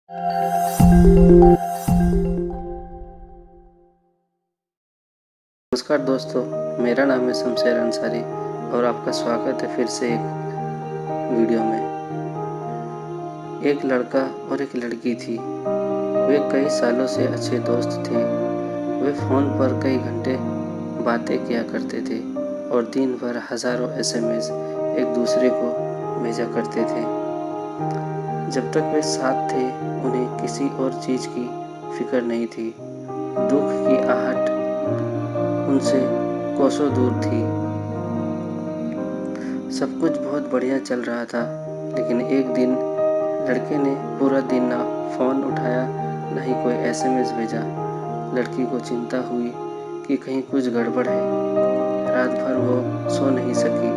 नमस्कार दोस्तों, मेरा नाम है शमशेर अंसारी और आपका स्वागत है फिर से एक वीडियो में। एक लड़का और एक लड़की थी। वे कई सालों से अच्छे दोस्त थे। वे फ़ोन पर कई घंटे बातें किया करते थे और दिन भर हज़ारों SMS एक दूसरे को भेजा करते थे। जब तक वे साथ थे, उन्हें किसी और चीज़ की फिक्र नहीं थी। दुख की आहट उनसे कोसों दूर थी। सब कुछ बहुत बढ़िया चल रहा था, लेकिन एक दिन लड़के ने पूरा दिन ना फ़ोन उठाया, ना ही कोई SMS भेजा। लड़की को चिंता हुई कि कहीं कुछ गड़बड़ है। रात भर वो सो नहीं सकी,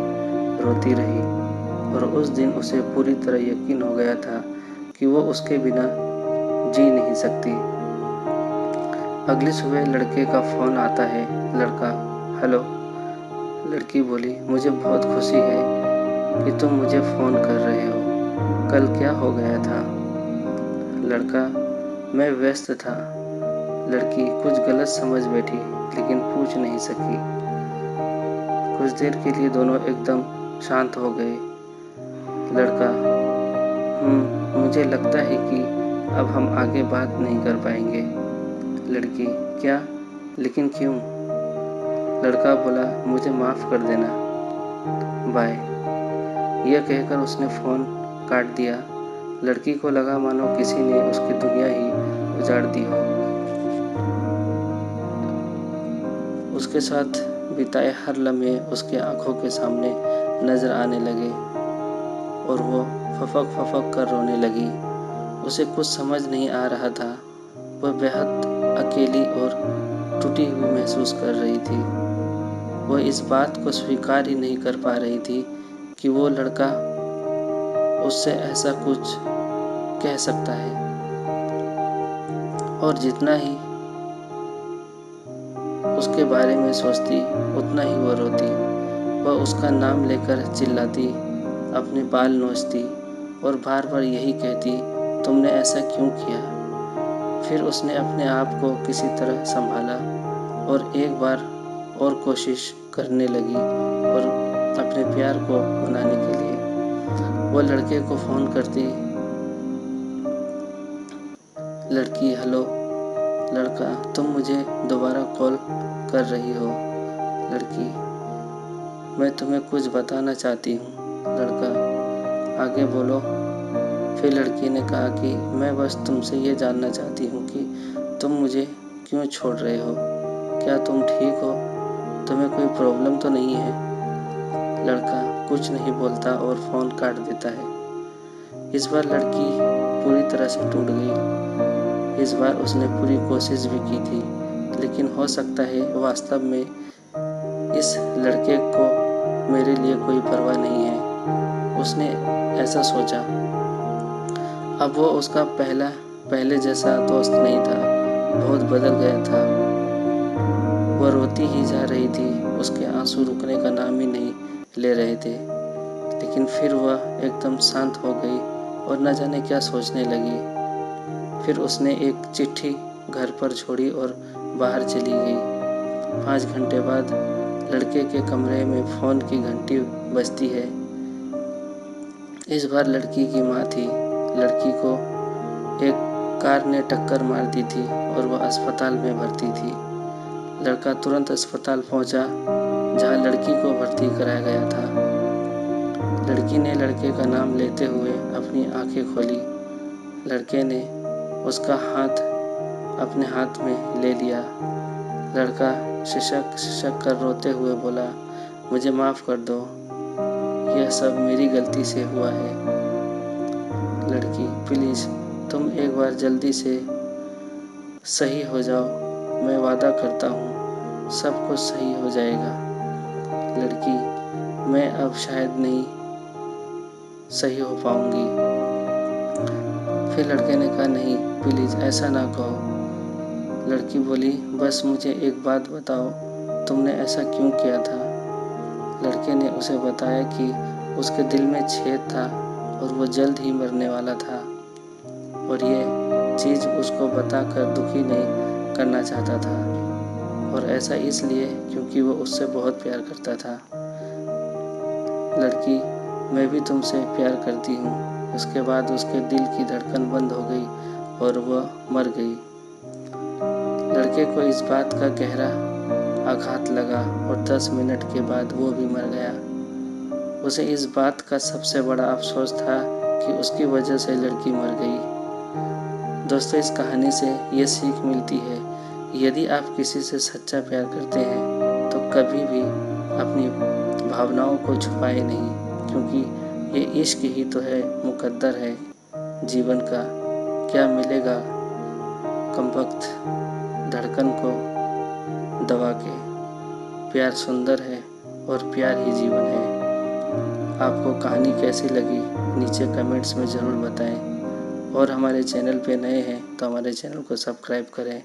रोती रही और उस दिन उसे पूरी तरह यकीन हो गया था कि वो उसके बिना जी नहीं सकती। अगली सुबह लड़के का फ़ोन आता है। लड़का, हेलो। लड़की बोली, मुझे बहुत खुशी है कि तुम मुझे फ़ोन कर रहे हो। कल क्या हो गया था? लड़का, मैं व्यस्त था। लड़की कुछ गलत समझ बैठी, लेकिन पूछ नहीं सकी। कुछ देर के लिए दोनों एकदम शांत हो गए। लड़का, मुझे लगता है कि अब हम आगे बात नहीं कर पाएंगे। लड़की, क्या? लेकिन क्यों? लड़का बोला, मुझे माफ़ कर देना। बाय। यह कहकर उसने फ़ोन काट दिया। लड़की को लगा मानो किसी ने उसकी दुनिया ही उजाड़ दी हो। उसके साथ बिताए हर लम्हे उसके आंखों के सामने नजर आने लगे और वो फफक फफक कर रोने लगी। उसे कुछ समझ नहीं आ रहा था। वह बेहद अकेली और टूटी हुई महसूस कर रही थी। वह इस बात को स्वीकार ही नहीं कर पा रही थी कि वो लड़का उससे ऐसा कुछ कह सकता है। और जितना ही उसके बारे में सोचती, उतना ही वो रोती। वह उसका नाम लेकर चिल्लाती, अपने बाल नोचती और बार बार यही कहती, तुमने ऐसा क्यों किया? फिर उसने अपने आप को किसी तरह संभाला और एक बार और कोशिश करने लगी और अपने प्यार को मनाने के लिए वो लड़के को फ़ोन करती। लड़की, हेलो। लड़का, तुम मुझे दोबारा कॉल कर रही हो? लड़की, मैं तुम्हें कुछ बताना चाहती हूँ। लड़का, आगे बोलो। फिर लड़की ने कहा कि मैं बस तुमसे ये जानना चाहती हूँ कि तुम मुझे क्यों छोड़ रहे हो? क्या तुम ठीक हो? तुम्हें कोई प्रॉब्लम तो नहीं है? लड़का कुछ नहीं बोलता और फ़ोन काट देता है। इस बार लड़की पूरी तरह से टूट गई। इस बार उसने पूरी कोशिश भी की थी, लेकिन हो सकता है वास्तव में इस लड़के को मेरे लिए कोई परवाह नहीं है। उसने ऐसा सोचा। अब वो उसका पहले जैसा दोस्त नहीं था, बहुत बदल गया था। वह रोती ही जा रही थी, उसके आंसू रुकने का नाम ही नहीं ले रहे थे। लेकिन फिर वह एकदम शांत हो गई और न जाने क्या सोचने लगी। फिर उसने एक चिट्ठी घर पर छोड़ी और बाहर चली गई। 5 घंटे बाद लड़के के कमरे में फ़ोन की घंटी बजती है। इस बार लड़की की माँ थी। लड़की को एक कार ने टक्कर मार दी थी और वह अस्पताल में भर्ती थी। लड़का तुरंत अस्पताल पहुंचा, जहां लड़की को भर्ती कराया गया था। लड़की ने लड़के का नाम लेते हुए अपनी आंखें खोली। लड़के ने उसका हाथ अपने हाथ में ले लिया। लड़का सिसक सिसक कर रोते हुए बोला, मुझे माफ़ कर दो, यह सब मेरी गलती से हुआ है। लड़की, प्लीज़ तुम एक बार जल्दी से सही हो जाओ, मैं वादा करता हूँ सब कुछ सही हो जाएगा। लड़की, मैं अब शायद नहीं सही हो पाऊँगी। फिर लड़के ने कहा, नहीं प्लीज़ ऐसा ना कहो। लड़की बोली, बस मुझे एक बात बताओ, तुमने ऐसा क्यों किया था? लड़के ने उसे बताया कि उसके दिल में छेद था और वो जल्द ही मरने वाला था और ये चीज़ उसको बताकर दुखी नहीं करना चाहता था, और ऐसा इसलिए क्योंकि वो उससे बहुत प्यार करता था। लड़की, मैं भी तुमसे प्यार करती हूँ। उसके बाद उसके दिल की धड़कन बंद हो गई और वह मर गई। लड़के को इस बात का गहरा आघात लगा और 10 मिनट के बाद वो भी मर गया। उसे इस बात का सबसे बड़ा अफसोस था कि उसकी वजह से लड़की मर गई। दोस्तों, इस कहानी से ये सीख मिलती है, यदि आप किसी से सच्चा प्यार करते हैं तो कभी भी अपनी भावनाओं को छुपाए नहीं, क्योंकि ये इश्क ही तो है, मुकद्दर है जीवन का। क्या मिलेगा कमबख्त धड़कन को दबा के। प्यार सुंदर है और प्यार ही जीवन है। आपको कहानी कैसी लगी नीचे कमेंट्स में ज़रूर बताएं, और हमारे चैनल पे नए हैं तो हमारे चैनल को सब्सक्राइब करें